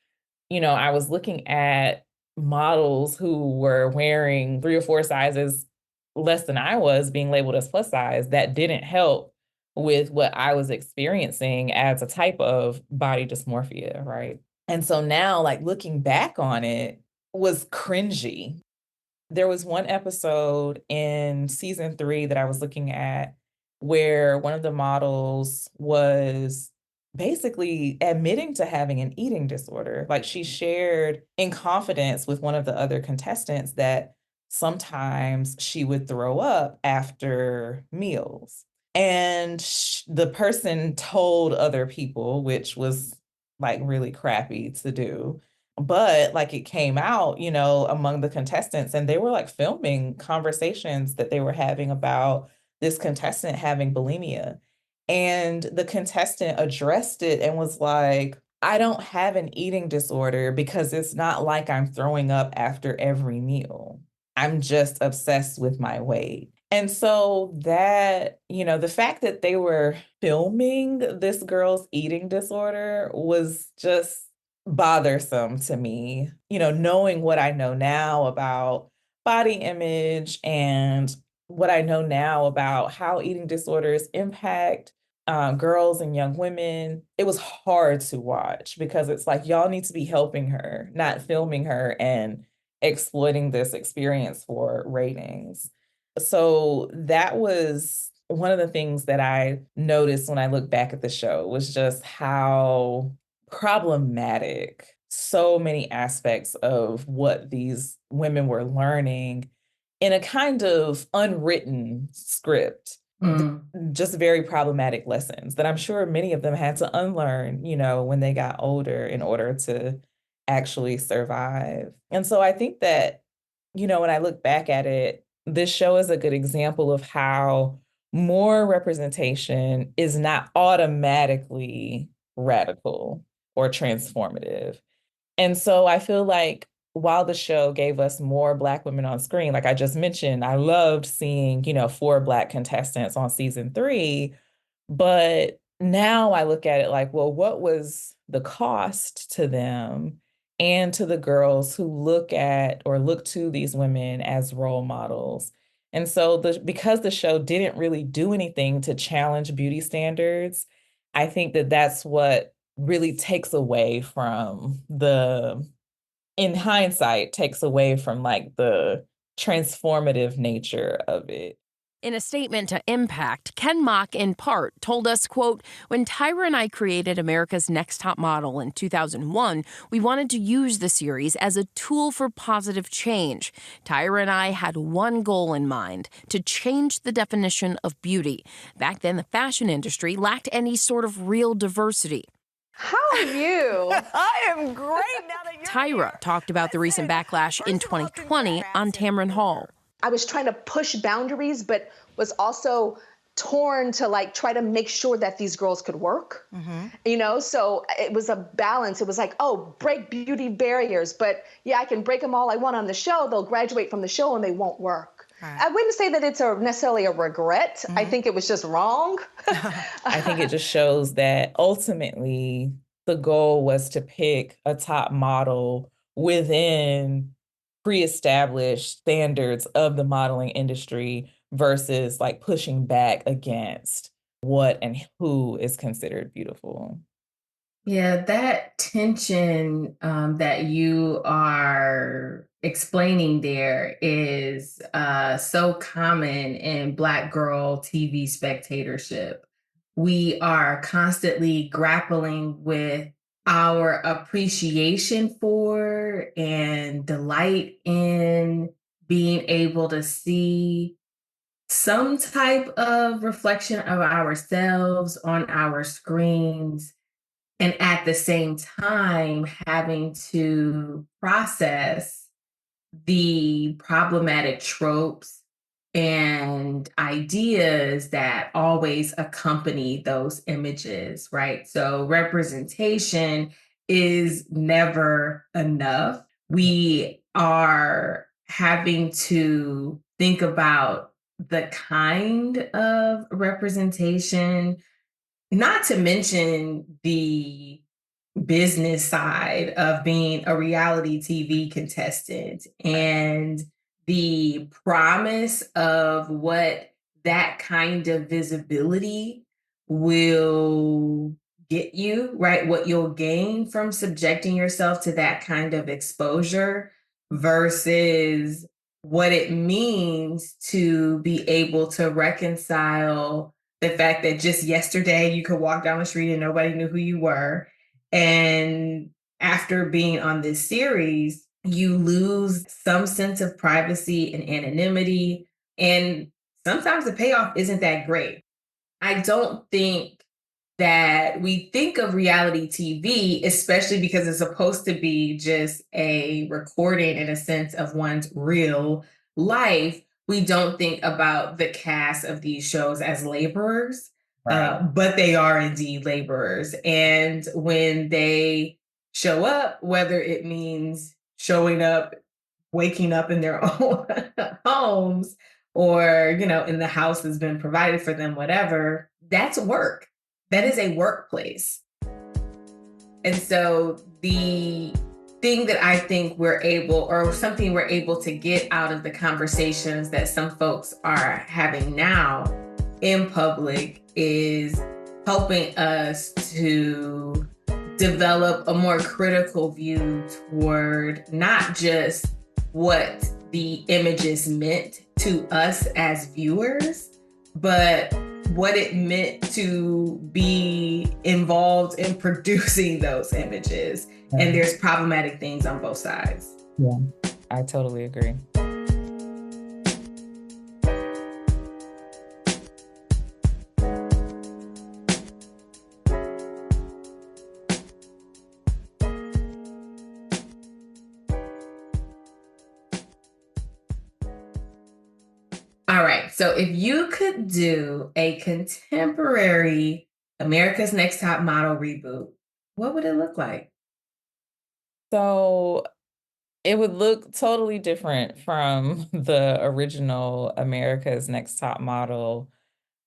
I was looking at models who were wearing 3 or 4 sizes less than I was being labeled as plus size, that didn't help with what I was experiencing as a type of body dysmorphia, right? And so now, like, looking back on it was cringy. There was one episode in season 3 that I was looking at where one of the models was basically admitting to having an eating disorder. Like, she shared in confidence with one of the other contestants that sometimes she would throw up after meals. And the person told other people, which was like really crappy to do. But like it came out, among the contestants, and they were like filming conversations that they were having about this contestant having bulimia. And the contestant addressed it and was like, I don't have an eating disorder because it's not like I'm throwing up after every meal. I'm just obsessed with my weight. And so that, the fact that they were filming this girl's eating disorder was just bothersome to me, knowing what I know now about body image and what I know now about how eating disorders impact girls and young women. It was hard to watch because it's like, y'all need to be helping her, not filming her and exploiting this experience for ratings. So that was one of the things that I noticed when I look back at the show, was just how problematic so many aspects of what these women were learning in a kind of unwritten script. Just very problematic lessons that I'm sure many of them had to unlearn, when they got older in order to actually survive. And so I think that, when I look back at it, this show is a good example of how more representation is not automatically radical or transformative. And so I feel like while the show gave us more Black women on screen, like I just mentioned, I loved seeing, 4 Black contestants on season 3. But now I look at it like, well, what was the cost to them and to the girls who look at or look to these women as role models? And so because the show didn't really do anything to challenge beauty standards, I think that that's what really takes away from in hindsight, takes away from like the transformative nature of it. In a statement to Impact, Ken Mock, in part, told us, quote, when Tyra and I created America's Next Top Model in 2001, we wanted to use the series as a tool for positive change. Tyra and I had one goal in mind, to change the definition of beauty. Back then, the fashion industry lacked any sort of real diversity. How are you? I am great now that you're Tyra here. talked about the recent backlash in 2020 on Tamron Hall. I was trying to push boundaries, but was also torn to like try to make sure that these girls could work, so it was a balance. It was like, oh, break beauty barriers, but yeah, I can break them all I want on the show. They'll graduate from the show and they won't work. Right. I wouldn't say that it's necessarily a regret. I think it was just wrong. I think it just shows that ultimately the goal was to pick a top model within pre-established standards of the modeling industry versus like pushing back against what and who is considered beautiful. Yeah, that tension that you are explaining there is so common in Black girl TV spectatorship. We are constantly grappling with our appreciation for and delight in being able to see some type of reflection of ourselves on our screens, and at the same time having to process the problematic tropes and ideas that always accompany those images, right? So representation is never enough. We are having to think about the kind of representation, not to mention the business side of being a reality TV contestant and the promise of what that kind of visibility will get you, right? What you'll gain from subjecting yourself to that kind of exposure versus what it means to be able to reconcile the fact that just yesterday you could walk down the street and nobody knew who you were. And after being on this series, you lose some sense of privacy and anonymity. And sometimes the payoff isn't that great. I don't think that we think of reality TV, especially because it's supposed to be just a recording in a sense of one's real life. We don't think about the cast of these shows as laborers, but they are indeed laborers. And when they show up, whether it means showing up, waking up in their own homes, or, you know, in the house that's been provided for them, whatever, that's work. That is a workplace. And so the thing that I think we're able, or something we're able to get out of the conversations that some folks are having now in public, is helping us to develop a more critical view toward not just what the images meant to us as viewers, but what it meant to be involved in producing those images. And there's problematic things on both sides. Yeah, I totally agree. All right, so if you could do a contemporary America's Next Top Model reboot, what would it look like? So it would look totally different from the original America's Next Top Model,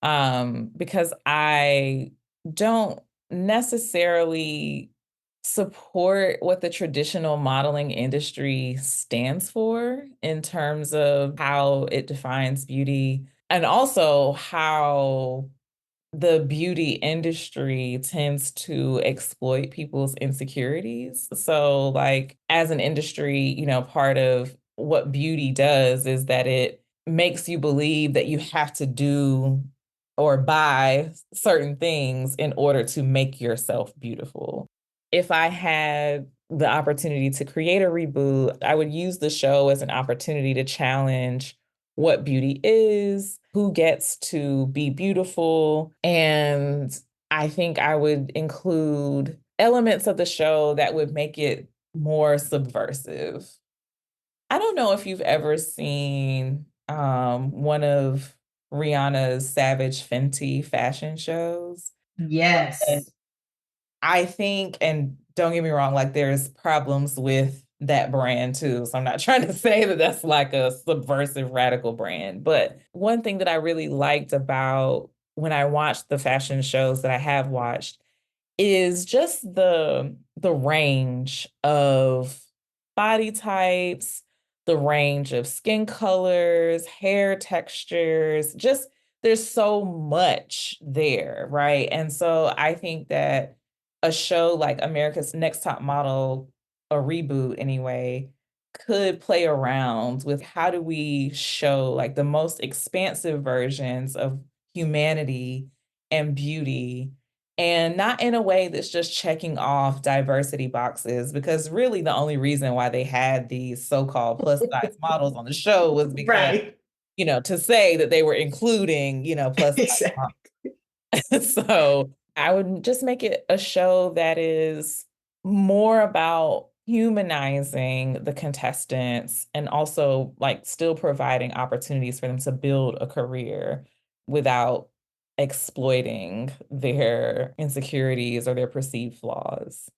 because I don't necessarily support what the traditional modeling industry stands for in terms of how it defines beauty, and also how the beauty industry tends to exploit people's insecurities. So, like, as an industry, you know, part of what beauty does is that it makes you believe that you have to do or buy certain things in order to make yourself beautiful. If I had the opportunity to create a reboot, I would use the show as an opportunity to challenge what beauty is, who gets to be beautiful. And I think I would include elements of the show that would make it more subversive. I don't know if you've ever seen one of Rihanna's Savage Fenty fashion shows. Yes. And I think, and don't get me wrong, like, there's problems with that brand too. So I'm not trying to say that that's like a subversive radical brand. But one thing that I really liked about when I watched the fashion shows that I have watched is just the range of body types, the range of skin colors, hair textures, just there's so much there, right? And so I think that a show like America's Next Top Model, a reboot anyway, could play around with how do we show like the most expansive versions of humanity and beauty, and not in a way that's just checking off diversity boxes, because really the only reason why they had these so-called plus size models on the show was because, Right. to say that they were including, plus size models. So I would just make it a show that is more about humanizing the contestants and also like still providing opportunities for them to build a career without exploiting their insecurities or their perceived flaws.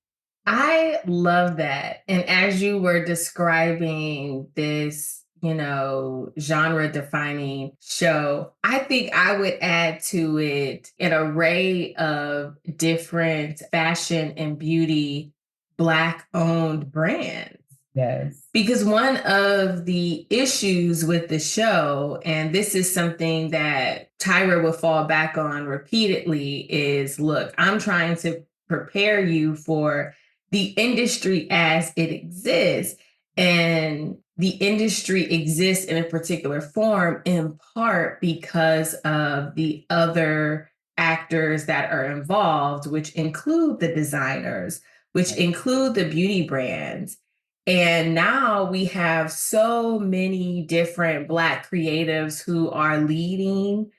I love that. And as you were describing this, genre defining show, I think I would add to it an array of different fashion and beauty Black owned brands. Yes. Because one of the issues with the show, and this is something that Tyra will fall back on repeatedly, is look, I'm trying to prepare you for the industry as it exists. And the industry exists in a particular form in part because of the other actors that are involved, which include the designers, which include the beauty brands. And now we have so many different Black creatives who are leading,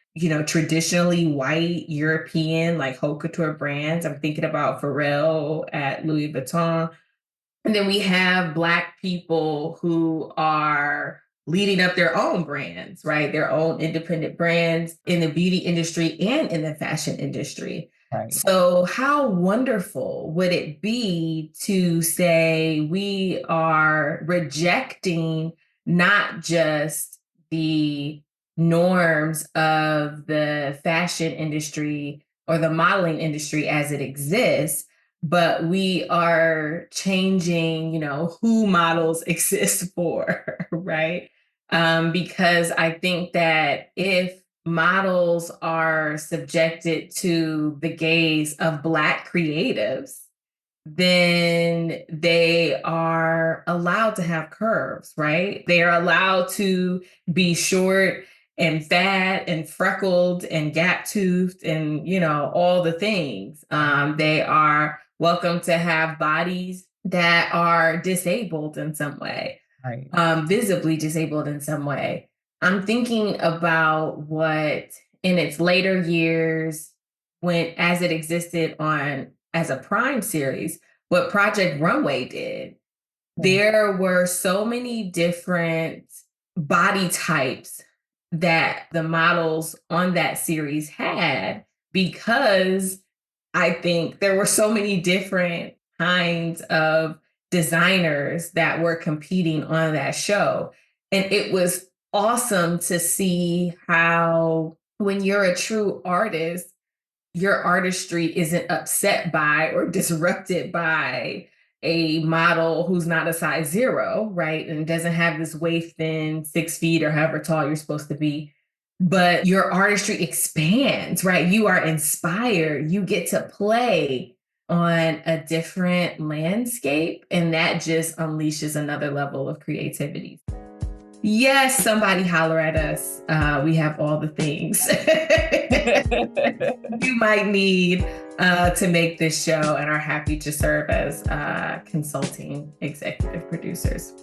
traditionally white European, like haute couture brands. I'm thinking about Pharrell at Louis Vuitton. And then we have Black people who are leading up their own brands, right? Their own independent brands in the beauty industry and in the fashion industry. Right. So, how wonderful would it be to say we are rejecting not just the norms of the fashion industry or the modeling industry as it exists, but we are changing, who models exist for, right? Because I think that if models are subjected to the gaze of Black creatives, then they are allowed to have curves, right? They are allowed to be short and fat and freckled and gap-toothed and, all the things. They are welcome to have bodies that are disabled in some way, right. Visibly disabled in some way. I'm thinking about what in its later years, as it existed as a Prime series, what Project Runway did. There were so many different body types that the models on that series had, because I think there were so many different kinds of designers that were competing on that show. And it was awesome to see how, when you're a true artist, your artistry isn't upset by or disrupted by a model who's not a size 0, right? And doesn't have this waist thin 6 feet or however tall you're supposed to be. But your artistry expands, right? You are inspired. You get to play on a different landscape. And that just unleashes another level of creativity. Yes, somebody holler at us. We have all the things you might need to make this show, and are happy to serve as consulting executive producers.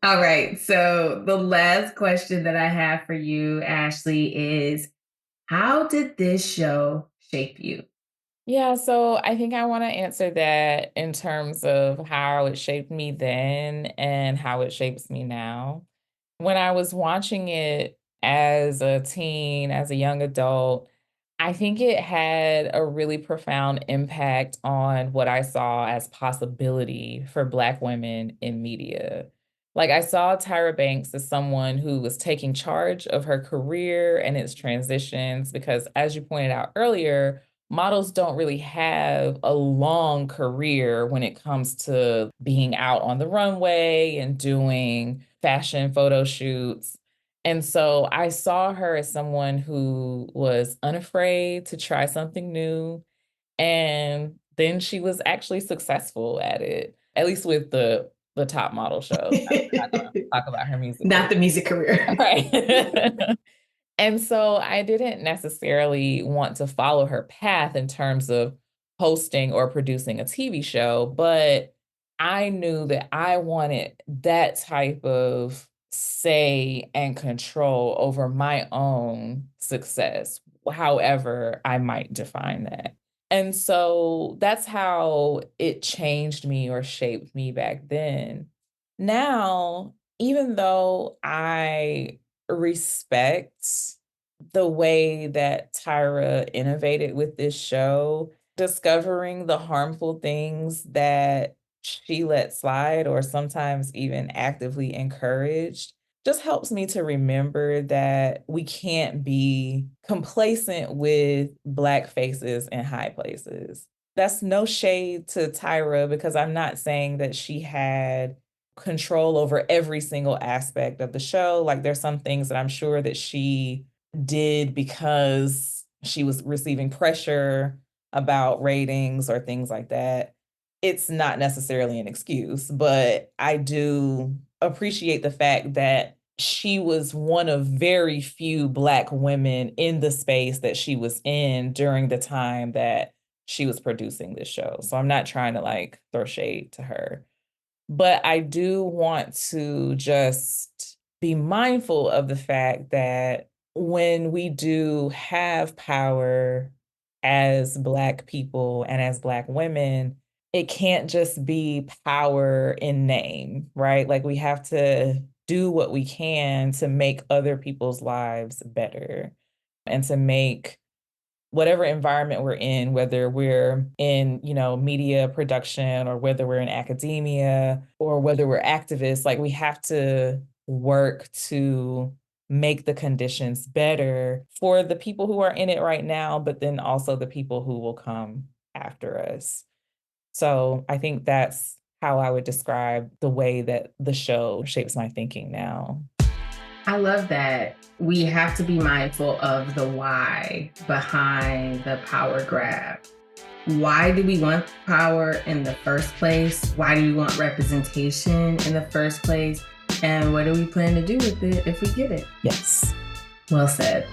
All right, so the last question that I have for you, Ashleigh, is how did this show shape you? Yeah, so I think I want to answer that in terms of how it shaped me then and how it shapes me now. When I was watching it as a teen, as a young adult, I think it had a really profound impact on what I saw as possibility for Black women in media. Like, I saw Tyra Banks as someone who was taking charge of her career and its transitions because, as you pointed out earlier, models don't really have a long career when it comes to being out on the runway and doing fashion photo shoots. And so I saw her as someone who was unafraid to try something new. And then she was actually successful at it, at least with the top model show. I'm not going to talk about her music. Not the music career. Right. And so I didn't necessarily want to follow her path in terms of hosting or producing a TV show, but I knew that I wanted that type of say and control over my own success, however I might define that. And so that's how it changed me or shaped me back then. Now, even though I respect the way that Tyra innovated with this show, discovering the harmful things that she let slide or sometimes even actively encouraged just helps me to remember that we can't be complacent with Black faces in high places. That's no shade to Tyra because I'm not saying that she had control over every single aspect of the show. Like, there's some things that I'm sure that she did because she was receiving pressure about ratings or things like that. It's not necessarily an excuse, but I do appreciate the fact that she was one of very few Black women in the space that she was in during the time that she was producing this show. So I'm not trying to like throw shade to her. But I do want to just be mindful of the fact that when we do have power as Black people and as Black women, it can't just be power in name, right? Like, we have to do what we can to make other people's lives better and to make whatever environment we're in, whether we're in, media production or whether we're in academia or whether we're activists, like, we have to work to make the conditions better for the people who are in it right now, but then also the people who will come after us. So I think that's how I would describe the way that the show shapes my thinking now. I love that. We have to be mindful of the why behind the power grab. Why do we want power in the first place? Why do we want representation in the first place? And what do we plan to do with it if we get it? Yes. Well said.